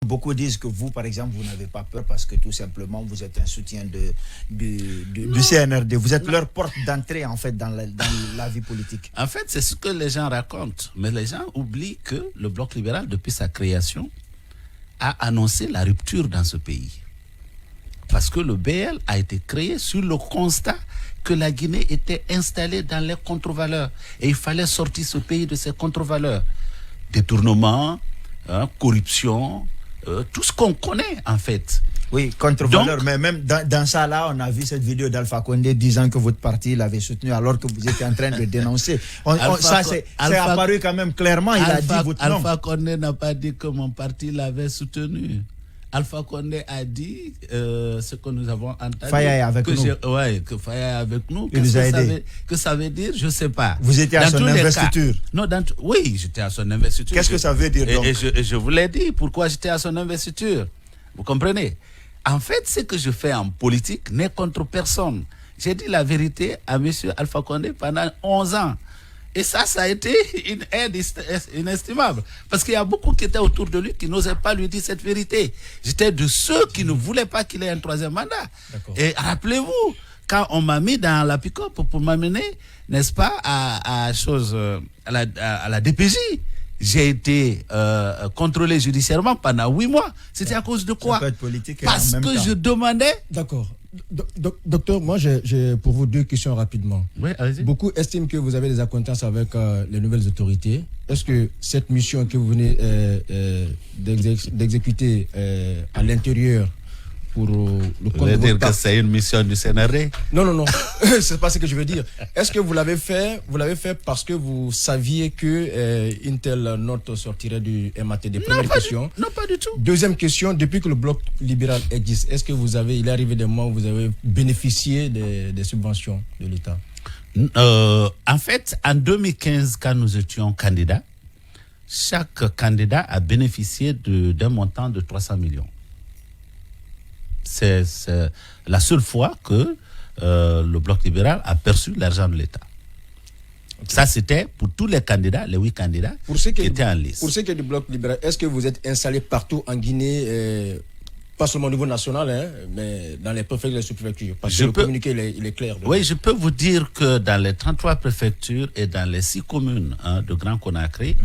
Beaucoup disent que vous, par exemple, vous n'avez pas peur parce que tout simplement, vous êtes un soutien du CNRD. Vous êtes leur porte d'entrée, en fait, dans la vie politique. En fait, c'est ce que les gens racontent. Mais les gens oublient que le Bloc libéral, depuis sa création, a annoncé la rupture dans ce pays. Parce que le BL a été créé sur le constat que la Guinée était installée dans les contre-valeurs. Et il fallait sortir ce pays de ces contre-valeurs. Détournement, corruption, tout ce qu'on connaît en fait. Oui, contre-valeur, mais même dans ça là, on a vu cette vidéo d'Alpha Condé disant que votre parti l'avait soutenu alors que vous étiez en train de dénoncer. Ça c'est apparu quand même clairement, il a dit votre nom. Alpha Condé n'a pas dit que mon parti l'avait soutenu. Alpha Condé a dit ce que nous avons entendu. Faya est avec nous. Que Faya est avec nous. Il nous a aidés. Que ça veut dire, je ne sais pas. Vous étiez à son investiture. Non, oui, j'étais à son investiture. Qu'est-ce que ça veut dire donc? Et je vous l'ai dit, pourquoi j'étais à son investiture. Vous comprenez? En fait, ce que je fais en politique n'est contre personne. J'ai dit la vérité à M. Alpha Condé pendant 11 ans. Et ça a été une aide inestimable. Parce qu'il y a beaucoup qui étaient autour de lui qui n'osaient pas lui dire cette vérité. J'étais de ceux qui ne voulaient pas qu'il ait un troisième mandat. Et rappelez-vous, quand on m'a mis dans la pick-up pour m'amener, n'est-ce pas, à la DPJ, j'ai été contrôlé judiciairement pendant 8 mois. C'était à cause de quoi? Ça peut être politique parce que je demandais... D'accord. Docteur, moi j'ai pour vous 2 questions rapidement. Oui, allez-y. Beaucoup estiment que vous avez des acquaintances avec les nouvelles autorités. Est-ce que cette mission que vous venez d'exécuter à l'intérieur pour le compte de votre que c'est une mission du CNRD? Non. C'est pas ce que je veux dire. Est-ce que vous l'avez fait parce que vous saviez que une telle note sortirait du MATD? Première question. Non, pas du tout. Deuxième question, depuis que le Bloc libéral existe, est-ce que il est arrivé des mois où vous avez bénéficié des subventions de l'État? En fait, en 2015, quand nous étions candidats, chaque candidat a bénéficié d'un montant de 300 millions. C'est la seule fois que le Bloc libéral a perçu l'argent de l'État. Okay. Ça, c'était pour tous les candidats, les 8 candidats qui étaient en liste. Pour ce qui est du Bloc libéral, est-ce que vous êtes installé partout en Guinée, pas seulement au niveau national, mais dans les préfectures et les sous-préfectures? Parce que le communiqué, il est clair. Oui, je peux vous dire que dans les 33 préfectures et dans les 6 communes de Grand Conakry,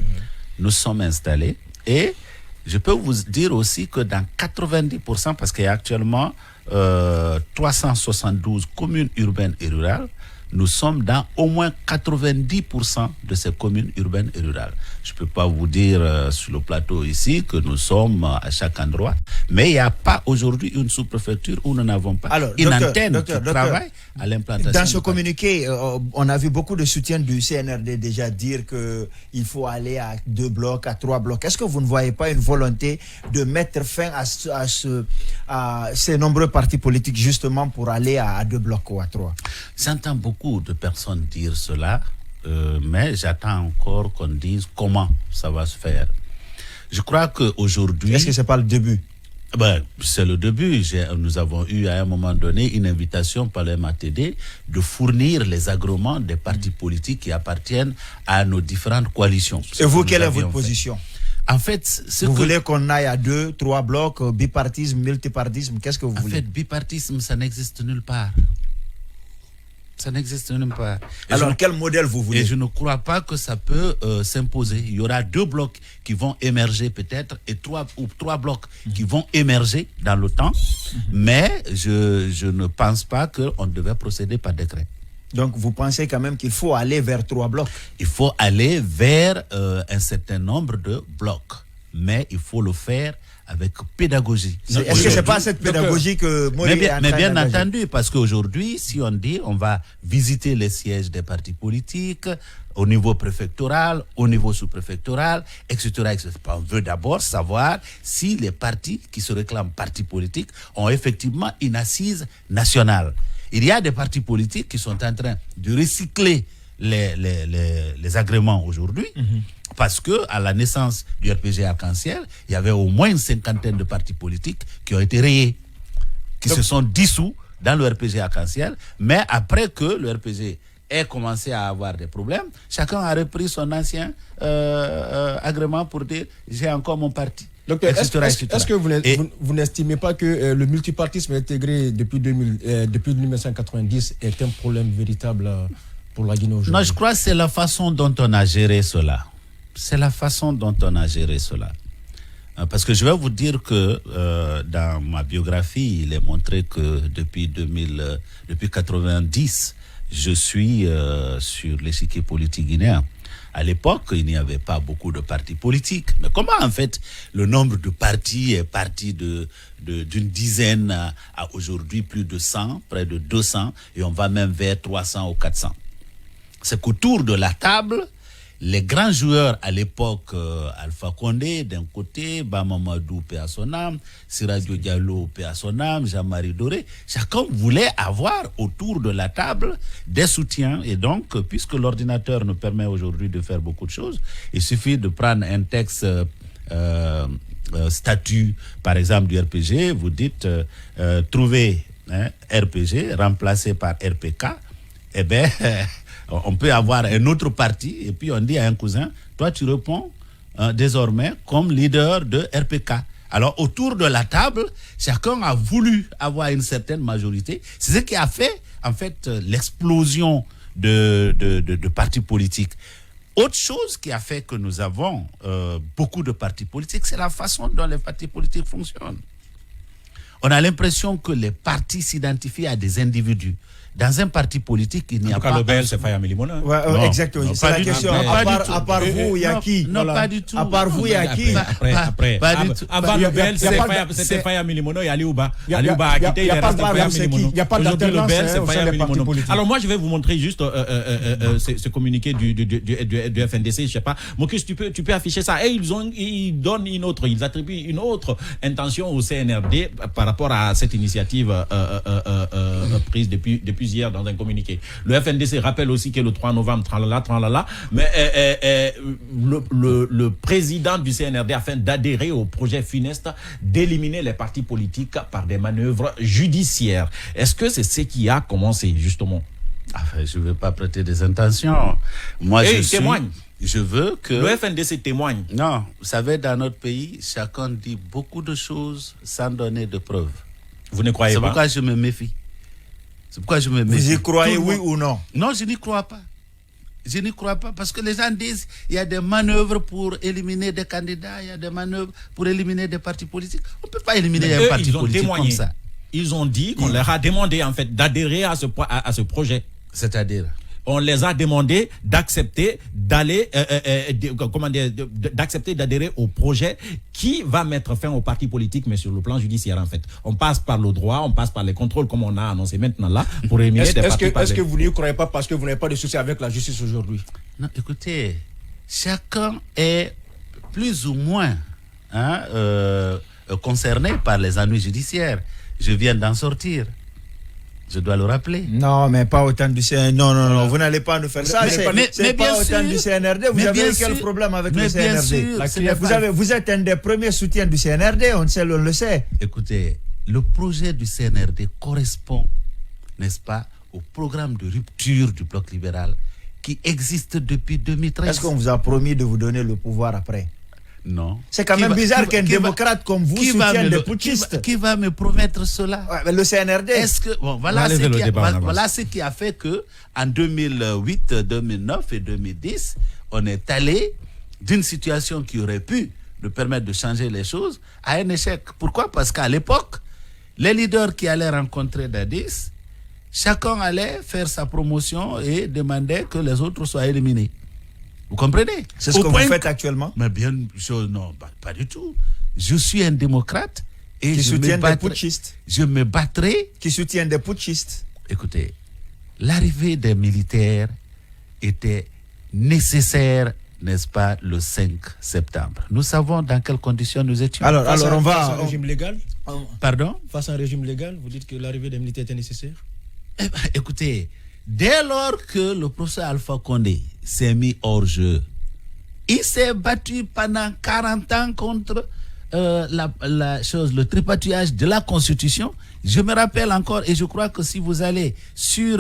nous sommes installés. Et je peux vous dire aussi que dans 90%, parce qu'il y a actuellement 372 communes urbaines et rurales, nous sommes dans au moins 90% de ces communes urbaines et rurales. Je ne peux pas vous dire sur le plateau ici que nous sommes à chaque endroit, mais il n'y a pas aujourd'hui une sous-préfecture où nous n'avons pas une antenne qui travaille à l'implantation. Dans ce communiqué, on a vu beaucoup de soutien du CNRD déjà dire qu'il faut aller à 2 blocs, à 3 blocs. Est-ce que vous ne voyez pas une volonté de mettre fin à ces nombreux partis politiques justement pour aller à 2 blocs ou à 3? J'entends beaucoup de personnes dire cela, mais j'attends encore qu'on dise comment ça va se faire. Je crois qu'aujourd'hui... Est-ce que ce n'est pas le début? C'est le début. Nous avons eu à un moment donné une invitation par le MATD de fournir les agréments des partis politiques qui appartiennent à nos différentes coalitions. Et vous, quelle est votre position? En fait, vous voulez qu'on aille à 2, 3 blocs, bipartisme, multipartisme, qu'est-ce que vous voulez? En fait, bipartisme, ça n'existe nulle part. Ça n'existe même pas. Alors, quel modèle vous voulez? Et je ne crois pas que ça peut s'imposer. Il y aura 2 blocs qui vont émerger peut-être et 3 blocs qui vont émerger dans le temps. Mais je ne pense pas qu'on devait procéder par décret. Donc, vous pensez quand même qu'il faut aller vers 3 blocs? Il faut aller vers un certain nombre de blocs. Mais il faut le faire avec pédagogie. Est-ce que ce n'est pas cette pédagogie que Mori est en train mais bien d'engager? entendu, parce qu'aujourd'hui, si on dit on va visiter les sièges des partis politiques au niveau préfectoral, au niveau sous-préfectoral, etc., etc., on veut d'abord savoir si les partis qui se réclament partis politiques ont effectivement une assise nationale. Il y a des partis politiques qui sont en train de recycler les agréments aujourd'hui. Parce que à la naissance du RPG Arc-en-Ciel, il y avait au moins une 50aine de partis politiques qui ont été rayés, qui se sont dissous dans le RPG Arc-en-Ciel. Mais après que le RPG ait commencé à avoir des problèmes, chacun a repris son ancien agrément pour dire j'ai encore mon parti. Donc, etc., est-ce que vous n'estimez pas que le multipartisme intégré depuis 1990 est un problème véritable pour la Guinée aujourd'hui? Non, je crois que c'est la façon dont on a géré cela. C'est la façon dont on a géré cela. Parce que je vais vous dire que dans ma biographie, il est montré que depuis 90, je suis sur l'échiquier politique guinéen. À l'époque, il n'y avait pas beaucoup de partis politiques. Mais comment, en fait, le nombre de partis est parti d'une dizaine à aujourd'hui plus de 100, près de 200, et on va même vers 300 ou 400. C'est qu'autour de la table, les grands joueurs à l'époque, Alpha Condé d'un côté, Bamamadou paix à son âme, Siradio Diallo paix à son âme, Jean-Marie Doré, chacun voulait avoir autour de la table des soutiens. Et donc, puisque l'ordinateur nous permet aujourd'hui de faire beaucoup de choses, il suffit de prendre un texte statut, par exemple du RPG, vous dites trouver RPG remplacé par RPK, eh bien... on peut avoir un autre parti et puis on dit à un cousin, toi tu réponds désormais comme leader de RPK. Alors autour de la table, chacun a voulu avoir une certaine majorité. C'est ce qui a fait en fait l'explosion de partis politiques. Autre chose qui a fait que nous avons beaucoup de partis politiques, c'est la façon dont les partis politiques fonctionnent. On a l'impression que les partis s'identifient à des individus. Dans un parti politique, il n'y a pas... le BL, c'est Faya Milimona. Ouais, exactement. C'est la question. À part vous, il y a qui? Non, pas du tout. À part vous, il y a qui? Après. Avant le BL, c'était Faya Milimona et Aliouba. Aliouba a quitté, il est resté Faya Milimona. Il n'y a pas d'alternance c'est Faya Milimona. Alors moi, je vais vous montrer juste ce communiqué du FNDC, je sais pas. Mokus, tu peux afficher ça. Et ils donnent ils attribuent une autre intention au CNRD par rapport à cette initiative prise depuis hier dans un communiqué. Le FNDC rappelle aussi que le 3 novembre, tralala, mais le président du CNRD afin d'adhérer au projet funeste d'éliminer les partis politiques par des manœuvres judiciaires. Est-ce que c'est ce qui a commencé, justement? Enfin, je ne veux pas prêter des intentions. Moi, témoigne. Je veux que... Le FNDC témoigne. Non, vous savez, dans notre pays, chacun dit beaucoup de choses sans donner de preuves. Vous ne croyez pas? C'est pourquoi je me méfie. C'est pourquoi je me méfie. Vous y croyez, oui ou non? Non, je n'y crois pas. Je n'y crois pas parce que les gens disent il y a des manœuvres pour éliminer des candidats, il y a des manœuvres pour éliminer des partis politiques. On ne peut pas éliminer un parti politique comme ça. Ils ont dit qu'on leur a demandé en fait d'adhérer à ce projet. C'est-à-dire? On les a demandé d'accepter d'aller, d'accepter d'adhérer au projet qui va mettre fin aux partis politiques, mais sur le plan judiciaire en fait. On passe par le droit, on passe par les contrôles comme on a annoncé maintenant là pour éliminer des partis. Est-ce que vous n'y croyez pas parce que vous n'avez pas de souci avec la justice aujourd'hui? Non, écoutez, chacun est plus ou moins concerné par les ennuis judiciaires. Je viens d'en sortir. Je dois le rappeler. Non, mais pas autant du CNRD. Non, vous n'allez pas nous faire ça. C'est pas autant du CNRD. Vous avez quel problème avec le CNRD? Vous êtes un des premiers soutiens du CNRD, on le sait. Écoutez, le projet du CNRD correspond, n'est-ce pas, au programme de rupture du bloc libéral qui existe depuis 2013. Est-ce qu'on vous a promis de vous donner le pouvoir après? Non. C'est quand même bizarre qu'un démocrate comme vous soutienne des putschistes. Qui va me promettre cela? Mais le CNRD. Est-ce que voilà ce qui a fait que en 2008, 2009 et 2010, on est allé d'une situation qui aurait pu nous permettre de changer les choses à un échec. Pourquoi? Parce qu'à l'époque, les leaders qui allaient rencontrer Dadis, chacun allait faire sa promotion et demander que les autres soient éliminés. Vous comprenez? C'est ce que vous faites actuellement? Mais bien, non, pas du tout. Je suis un démocrate et qui soutient des putschistes. Je me battrai. Qui soutient des putschistes. Écoutez, l'arrivée des militaires était nécessaire, n'est-ce pas, le 5 septembre. Nous savons dans quelles conditions nous étions. Alors on va... Face à un régime légal? Pardon? Face à un régime légal, vous dites que l'arrivée des militaires était nécessaire? Écoutez, dès lors que le professeur Alpha Condé s'est mis hors jeu, il s'est battu pendant 40 ans contre le tripatouillage de la Constitution. Je me rappelle encore, et je crois que si vous allez sur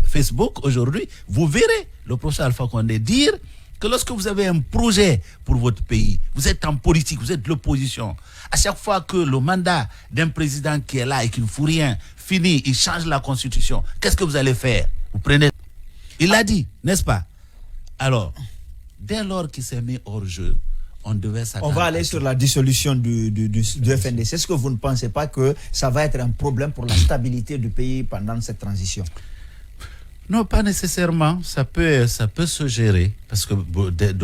Facebook aujourd'hui, vous verrez le professeur Alpha Condé dire que lorsque vous avez un projet pour votre pays, vous êtes en politique, vous êtes de l'opposition, à chaque fois que le mandat d'un président qui est là et qui ne fout rien finit, il change la constitution, qu'est-ce que vous allez faire? Vous prenez... Il l'a dit, n'est-ce pas? Alors, dès lors qu'il s'est mis hors jeu, on devait s'attendre. On va aller sur la dissolution du FNDC. Est-ce que vous ne pensez pas que ça va être un problème pour la stabilité du pays pendant cette transition? Non, pas nécessairement. Ça peut se gérer. Parce que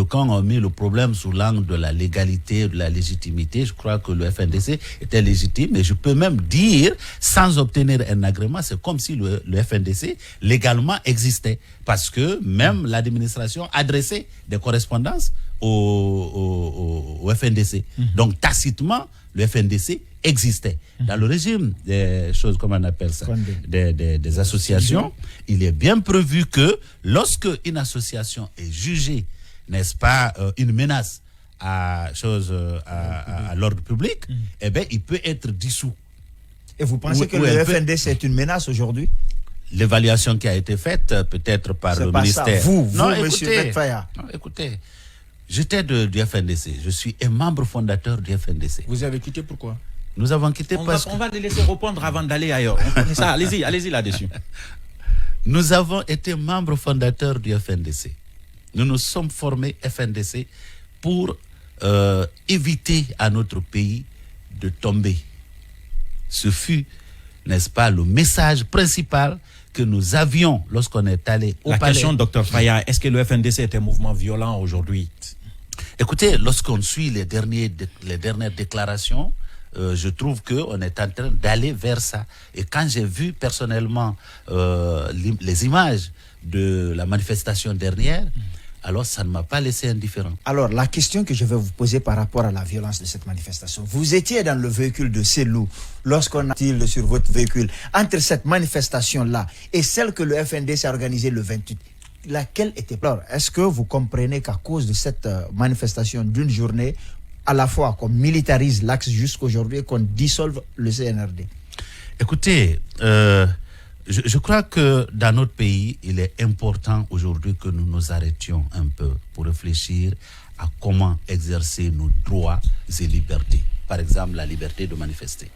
quand on met le problème sous l'angle de la légalité, de la légitimité, je crois que le FNDC était légitime. Et je peux même dire, sans obtenir un agrément, c'est comme si le FNDC légalement existait. Parce que même l'administration adressait des correspondances au FNDC. Donc, tacitement, le FNDC existait. Dans le régime des choses, comment on appelle ça, des associations, il est bien prévu que lorsque une association est jugée, n'est-ce pas, une menace à l'ordre public, eh bien, il peut être dissous. Et vous pensez que le FNDC est une menace aujourd'hui? L'évaluation qui a été faite, peut-être par le ministère. Ça. Vous, monsieur Bekfaya. Non, écoutez, j'étais du FNDC. Je suis un membre fondateur du FNDC. Vous avez quitté pourquoi? Nous avons quitté parce que... On va les laisser répondre avant d'aller ailleurs. Ça, allez-y là-dessus. Nous avons été membres fondateurs du FNDC. Nous nous sommes formés FNDC pour éviter à notre pays de tomber. Ce fut, n'est-ce pas, le message principal que nous avions lorsqu'on est allé au palais. La question, Dr Faya, est-ce que le FNDC est un mouvement violent aujourd'hui? Écoutez, lorsqu'on suit les dernières déclarations, je trouve qu'on est en train d'aller vers ça. Et quand j'ai vu personnellement les images de la manifestation dernière, alors ça ne m'a pas laissé indifférent. Alors, la question que je vais vous poser par rapport à la violence de cette manifestation. Vous étiez dans le véhicule de Selou lorsqu'on a tiré sur votre véhicule. Entre cette manifestation-là et celle que le FNDC a organisée le 28, laquelle était pire? Est-ce que vous comprenez qu'à cause de cette manifestation d'une journée, à la fois qu'on militarise l'axe jusqu'aujourd'hui et qu'on dissolve le CNRD? Écoutez, je crois que dans notre pays, il est important aujourd'hui que nous nous arrêtions un peu pour réfléchir à comment exercer nos droits et libertés. Par exemple, la liberté de manifester.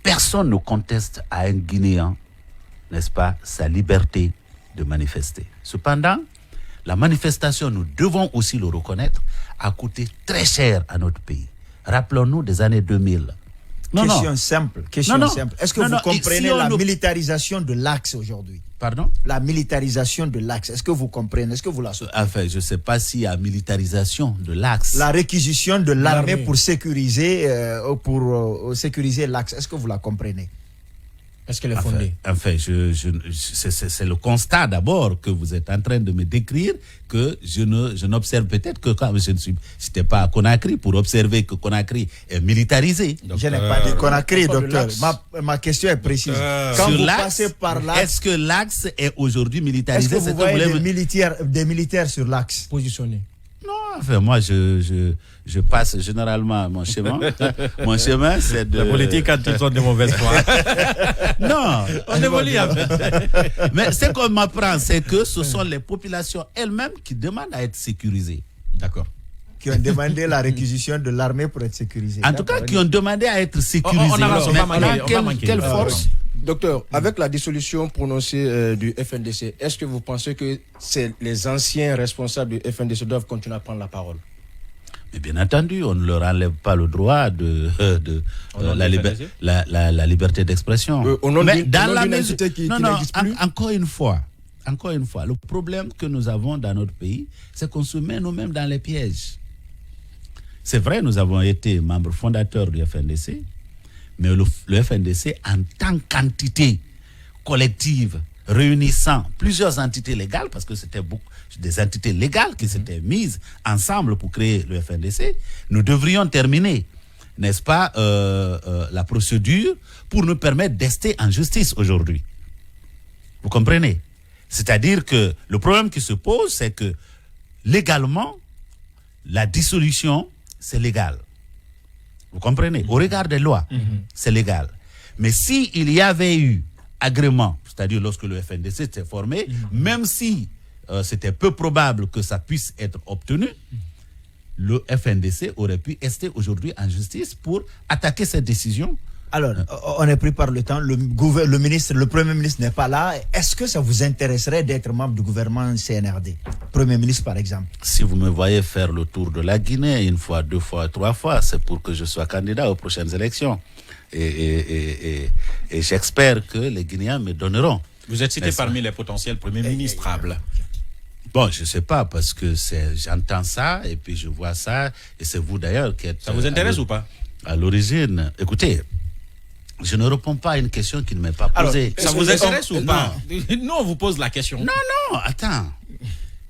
Personne ne conteste à un Guinéen, n'est-ce pas, sa liberté de manifester. Cependant, la manifestation, nous devons aussi le reconnaître, a coûté très cher à notre pays. Rappelons-nous des années 2000. Question simple. Est-ce que vous comprenez la militarisation de l'axe aujourd'hui? Pardon? La militarisation de l'axe. Est-ce que vous comprenez? Est-ce que vous la soutenez? Enfin, je ne sais pas s'il y a militarisation de l'axe. La réquisition de l'armée pour sécuriser l'axe. Est-ce que vous la comprenez? Est-ce qu'elle est fondée? Enfin, c'est le constat d'abord que vous êtes en train de me décrire, que je n'observe peut-être que quand je n'étais pas à Conakry pour observer que Conakry est militarisé. Je n'ai pas dit Conakry, docteur. Ma question est précise. Quand vous passez par l'axe, est-ce que l'axe est aujourd'hui militarisé? Est-ce que vous voyez des militaires sur l'axe positionnés? Non, enfin, moi, je passe généralement mon chemin. Mon chemin, c'est de... La politique quand ils sont de mauvaise foi. Non. On évolue en fait. Mais ce qu'on m'apprend, c'est que ce sont les populations elles-mêmes qui demandent à être sécurisées. D'accord. Qui ont demandé la réquisition de l'armée pour être sécurisée. En tout cas, qui ont demandé à être sécurisées. Quelle force? Docteur, avec la dissolution prononcée du FNDC, est-ce que vous pensez que les anciens responsables du FNDC doivent continuer à prendre la parole? Mais bien entendu, on ne leur enlève pas le droit de la liberté d'expression. Mais dans la mesure qui n'existe plus. Encore une fois, le problème que nous avons dans notre pays, c'est qu'on se met nous-mêmes dans les pièges. C'est vrai, nous avons été membres fondateurs du FNDC, mais le FNDC, en tant qu'entité collective, réunissant plusieurs entités légales, parce que c'était des entités légales qui s'étaient mises ensemble pour créer le FNDC, nous devrions terminer, n'est-ce pas, la procédure pour nous permettre d'ester en justice aujourd'hui. Vous comprenez? C'est-à-dire que le problème qui se pose, c'est que légalement, la dissolution, c'est légal. Vous comprenez? Au regard des lois, c'est légal. Mais s'il y avait eu agrément, c'est-à-dire lorsque le FNDC s'est formé, même si c'était peu probable que ça puisse être obtenu, le FNDC aurait pu rester aujourd'hui en justice pour attaquer cette décision. Alors, on est pris par le temps. Le Premier ministre n'est pas là. Est-ce que ça vous intéresserait d'être membre du gouvernement CNRD? Premier ministre, par exemple. Si vous me voyez faire le tour de la Guinée, 1 fois, 2 fois, 3 fois, c'est pour que je sois candidat aux prochaines élections. Et j'espère que les Guinéens me donneront. Vous êtes cité parmi les potentiels premiers ministrables. Bon, je ne sais pas, parce que j'entends ça, et puis je vois ça, et c'est vous d'ailleurs qui êtes... Ça vous intéresse ou pas? À l'origine, écoutez, je ne réponds pas à une question qui ne m'est pas posée. Alors, ça vous intéresse ou pas? Non, on vous pose la question. Non, attends.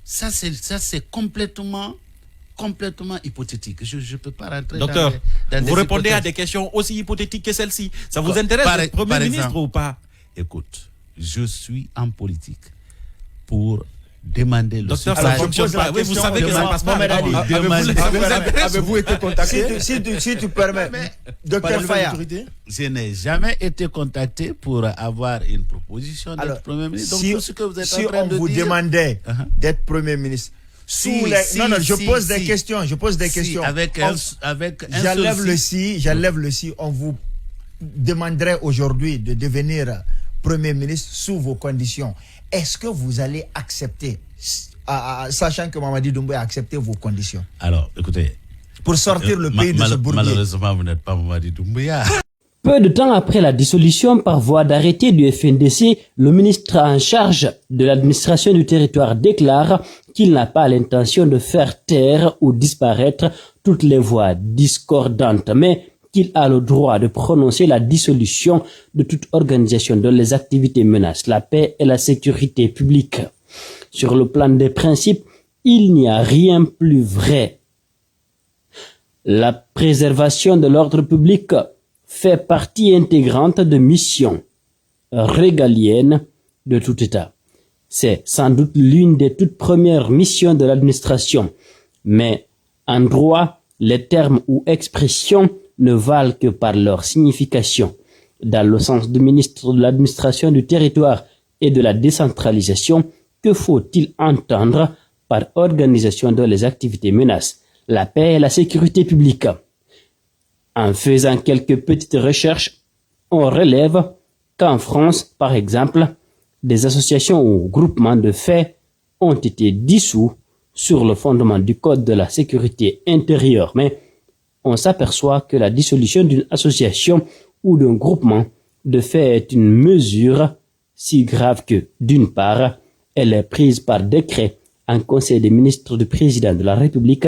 Ça, c'est complètement hypothétique. Je ne peux pas rentrer Docteur, dans vous des répondez hypothèses. à des questions aussi hypothétiques que celle-ci. Ça vous intéresse d'être Premier ministre ou pas? Écoute, je suis en politique pour demander le Docteur, suffrage. ça ne fonctionne pas. Oui, vous savez que ça ne passe pas. Avez-vous été contacté? Si tu permets, Docteur Faya. Je n'ai jamais été contacté pour avoir une proposition d'être Premier ministre. Donc, tout ce que vous êtes en train de on vous dire... demandait d'être Premier ministre, je pose des questions. Je pose des questions. J'enlève le si. On vous demanderait aujourd'hui de devenir Premier ministre sous vos conditions. Est-ce que vous allez accepter, sachant que Mamadi Doumbouya a accepté vos conditions? Alors, écoutez, pour sortir le pays de ce bourbier. Malheureusement, vous n'êtes pas Mamadi Doumbouya. Peu de temps après la dissolution par voie d'arrêté du FNDC, le ministre en charge de l'administration du territoire déclare qu'il n'a pas l'intention de faire taire ou disparaître toutes les voix discordantes, mais qu'il a le droit de prononcer la dissolution de toute organisation dont les activités menacent la paix et la sécurité publique. Sur le plan des principes, il n'y a rien plus vrai. La préservation de l'ordre public fait partie intégrante de missions régaliennes de tout État. C'est sans doute l'une des toutes premières missions de l'administration, mais en droit, les termes ou expressions ne valent que par leur signification. Dans le sens du ministre de l'administration du territoire et de la décentralisation, que faut-il entendre par organisation dont les activités menacent la paix et la sécurité publique? En faisant quelques petites recherches, on relève qu'en France, par exemple, des associations ou groupements de faits ont été dissous sur le fondement du Code de la sécurité intérieure, mais on s'aperçoit que la dissolution d'une association ou d'un groupement de fait est une mesure si grave que, d'une part, elle est prise par décret en Conseil des ministres du président de la République,